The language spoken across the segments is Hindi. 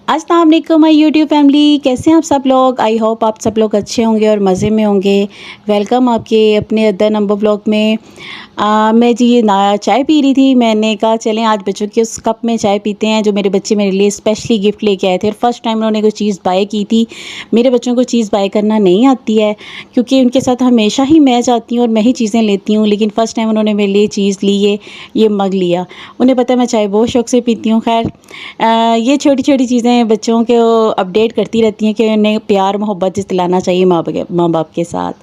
अस्सलाम वालेकुम माय यूट्यूब फैमिली, कैसे हैं आप सब लोग। आई होप आप सब लोग अच्छे होंगे और मज़े में होंगे। वेलकम आपके अपने अदर नंबर ब्लॉग में। मैं जी ये ना चाय पी रही थी। मैंने कहा चलें आज बच्चों के उस कप में चाय पीते हैं जो मेरे बच्चे मेरे लिए स्पेशली गिफ्ट लेके आए थे। और फर्स्ट टाइम उन्होंने कोई चीज़ बाय की थी। मेरे बच्चों को चीज़ बाय करना नहीं आती है क्योंकि उनके साथ हमेशा ही मैं जाती हूँ और मैं ही चीज़ें लेती हूँ, लेकिन फ़र्स्ट टाइम उन्होंने मेरे लिए चीज़ ली है, ये मग लिया। उन्हें पता है मैं चाय बहुत शौक़ से पीती हूँ। खैर ये छोटी छोटी चीज़ें बच्चों को अपडेट करती रहती हैं कि उन्हें प्यार मोहब्बत जताना चाहिए माँ बाप के साथ।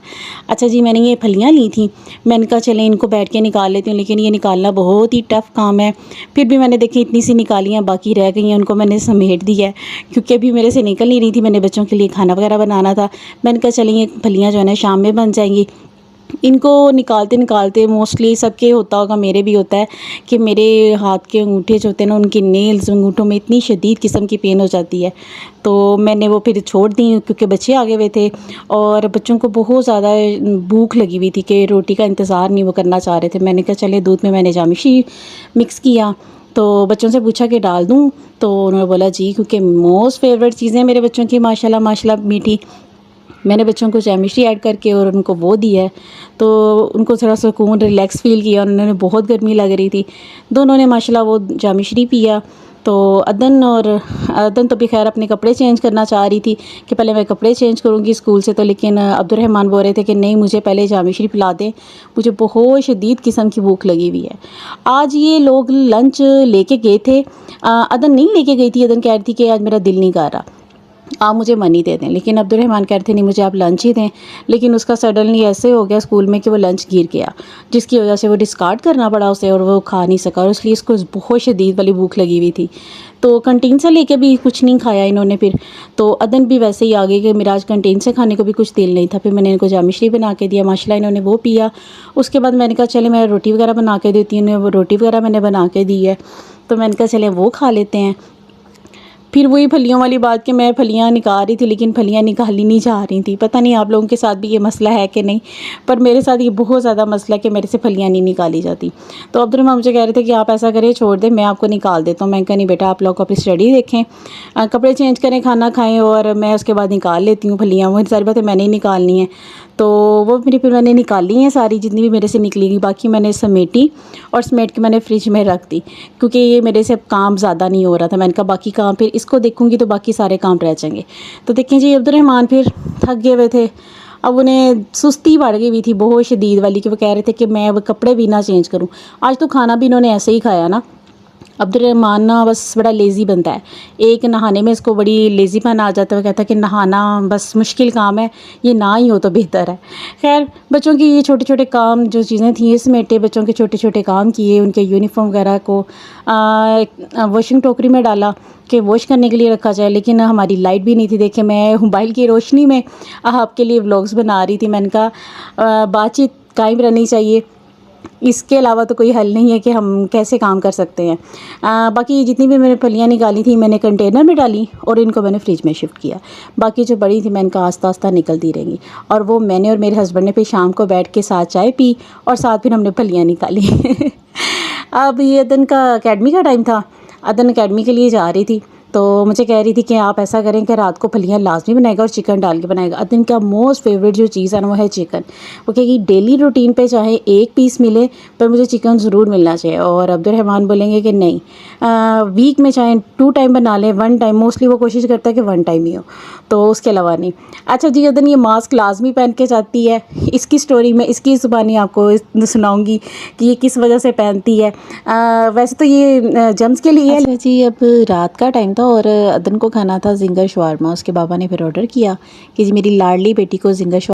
अच्छा जी, मैंने ये फलियाँ ली थी। मैंने कहा चलें इनको बैठ के निकाल लेती हूँ, लेकिन ये निकालना बहुत ही टफ़ काम है। फिर भी मैंने देखी इतनी सी निकाली हैं, बाकी रह गई हैं, उनको मैंने समेट दिया है क्योंकि अभी मेरे से निकल नहीं रही थी। मैंने बच्चों के लिए खाना वगैरह बनाना था। मैंने कहा चलें ये फलियाँ जो है ना शाम में बन जाएंगी। इनको निकालते निकालते मोस्टली सबके होता होगा, मेरे भी होता है कि मेरे हाथ के अंगूठे जो होते हैं ना, उनके नेल्स अंगूठों में इतनी शदीद किस्म की पेन हो जाती है। तो मैंने वो फिर छोड़ दी क्योंकि बच्चे आगे हुए थे और बच्चों को बहुत ज़्यादा भूख लगी हुई थी कि रोटी का इंतज़ार नहीं वो करना चाह रहे थे। मैंने कहा चले दूध में मैंने जामिशी मिक्स किया, तो बच्चों से पूछा कि डाल दूँ, तो उन्होंने बोला जी, क्योंकि मोस्ट फेवरेट चीज़ें मेरे बच्चों की माशाल्लाह माशाल्लाह मीठी। मैंने बच्चों को जामिश्री ऐड करके और उनको वो दी है, तो उनको थोड़ा सुकून रिलैक्स फ़ील किया। उन्होंने बहुत गर्मी लग रही थी, दोनों ने माशाल्लाह वो जामिश्री पिया। तो अदन तो भी खैर अपने कपड़े चेंज करना चाह रही थी कि पहले मैं कपड़े चेंज करूँगी स्कूल से, तो लेकिन अब्दुर्रहमान बोल रहे थे कि नहीं मुझे पहले जामिश्री पिला दें, मुझे बहुत शदीद किस्म की भूख लगी हुई है। आज ये लोग लंच लेके गए थे। अदन नहीं लेके गई थी। अदन कह रही थी कि आज मेरा दिल नहीं कर रहा, आप मुझे मनी दे दें, लेकिन अब्दुर्रहमान कह रहे थे नहीं मुझे आप लंच ही दें। लेकिन उसका सडनली ऐसे हो गया स्कूल में कि वो लंच गिर गया, जिसकी वजह से वो डिस्कार्ड करना पड़ा उसे और वो खा नहीं सका, और इसलिए इसको बहुत शदीद वाली भूख लगी हुई थी। तो कंटीन से लेके भी कुछ नहीं खाया इन्होंने। फिर तो अदन भी वैसे ही आ गई कि मेरा आज कंटीन से खाने को भी कुछ दिल नहीं था। फिर मैंने इनको जामिश्री बना के दिया, माशाल्लाह इन्होंने वो पिया। उसके बाद मैंने कहा चले मैं रोटी वगैरह बना के देती हूँ, वो रोटी वगैरह मैंने बना के दी है, तो मैंने कहा चले वो खा लेते हैं। फिर वही फलियों वाली बात कि मैं फलियाँ निकाल रही थी लेकिन फलियाँ निकाली नहीं जा रही थी। पता नहीं आप लोगों के साथ भी ये मसला है कि नहीं, पर मेरे साथ ये बहुत ज़्यादा मसला है कि मेरे से फलियाँ नहीं निकाली जाती। तो अब्दुर्रहमान मुझे कह रहे थे कि आप ऐसा करें छोड़ दें, मैं आपको निकाल देता हूँ। मैं कहा नहीं बेटा, आप लोग अपनी स्टडी देखें, कपड़े चेंज करें, खाना खाएँ, और मैं उसके बाद निकाल लेती हूँ फलियाँ। वो सारी बातें मैंने ही निकालनी है। तो वो फिर मैंने निकाली हैं सारी जितनी भी मेरे से निकली, बाकी मैंने समेटी और समेट के मैंने फ्रिज में रख दी क्योंकि ये मेरे से काम ज़्यादा नहीं हो रहा था। मैंने कहा बाकी काम फिर इसको देखूंगी तो बाकी सारे काम रह जाएंगे। तो देखें जी, अब्दुर्रहमान फिर थक गए हुए थे। अब उन्हें सुस्ती बढ़ गई हुई थी बहुत शदीद वाली कि वो कह रहे थे कि मैं अब कपड़े भी ना चेंज करूँ। आज तो खाना भी इन्होंने ऐसे ही खाया ना। अब्दुर्रहमान ना बस बड़ा लेज़ी बनता है, एक नहाने में इसको बड़ी लेज़ीपन आ जाता है। वो कहता है कि नहाना बस मुश्किल काम है, ये ना ही हो तो बेहतर है। खैर बच्चों की ये छोटे छोटे काम जो चीज़ें थी ये समेटे, बच्चों के छोटे छोटे काम किए, उनके यूनिफॉर्म वगैरह को वॉशिंग टोकरी में डाला कि वॉश करने के लिए रखा जाए। लेकिन हमारी लाइट भी नहीं थी। देखिए मैं मोबाइल की रोशनी में आपके लिए व्लॉग्स बना रही थी। मैंने कहा बातचीत कायम रहनी चाहिए, इसके अलावा तो कोई हल नहीं है कि हम कैसे काम कर सकते हैं। बाकी जितनी भी मैंने फलियाँ निकाली थी मैंने कंटेनर में डाली और इनको मैंने फ्रिज में शिफ्ट किया। बाकी जो बड़ी थी मैंने कहा आस्ता आस्ता निकलती रहेंगी, और वो मैंने और मेरे हस्बैंड ने फिर शाम को बैठ के साथ चाय पी और साथ फिर हमने फलियाँ निकाली। अब ये अदन का अकेडमी का टाइम था, अदन अकेडमी के लिए जा रही थी, तो मुझे कह रही थी कि आप ऐसा करें कि रात को फलियाँ लाजमी बनाएगा और चिकन डाल के बनाएगा। अदन का मोस्ट फेवरेट जो चीज़ है ना वो है चिकन। वो कहेगी डेली रूटीन पे चाहे एक पीस मिले पर मुझे चिकन ज़रूर मिलना चाहिए। और अब्दुर्रहमान बोलेंगे कि नहीं, वीक में चाहे 2 टाइम बना लें, 1 टाइम, मोस्टली वो कोशिश करता है कि 1 टाइम ही हो, तो उसके अलावा नहीं। अच्छा जी, अदन ये मास्क लाजमी पहन के जाती है। इसकी स्टोरी मैं इसकी ज़ुबानी आपको सुनाऊँगी कि ये किस वजह से पहनती है। वैसे तो ये जम्स के लिए। अच्छा जी, अब रात का टाइम था और अदन को खाना था जिंगर शवारमा। उसके बाबा ने फिर ऑर्डर किया कि जी मेरी लाडली बेटी को जिंगर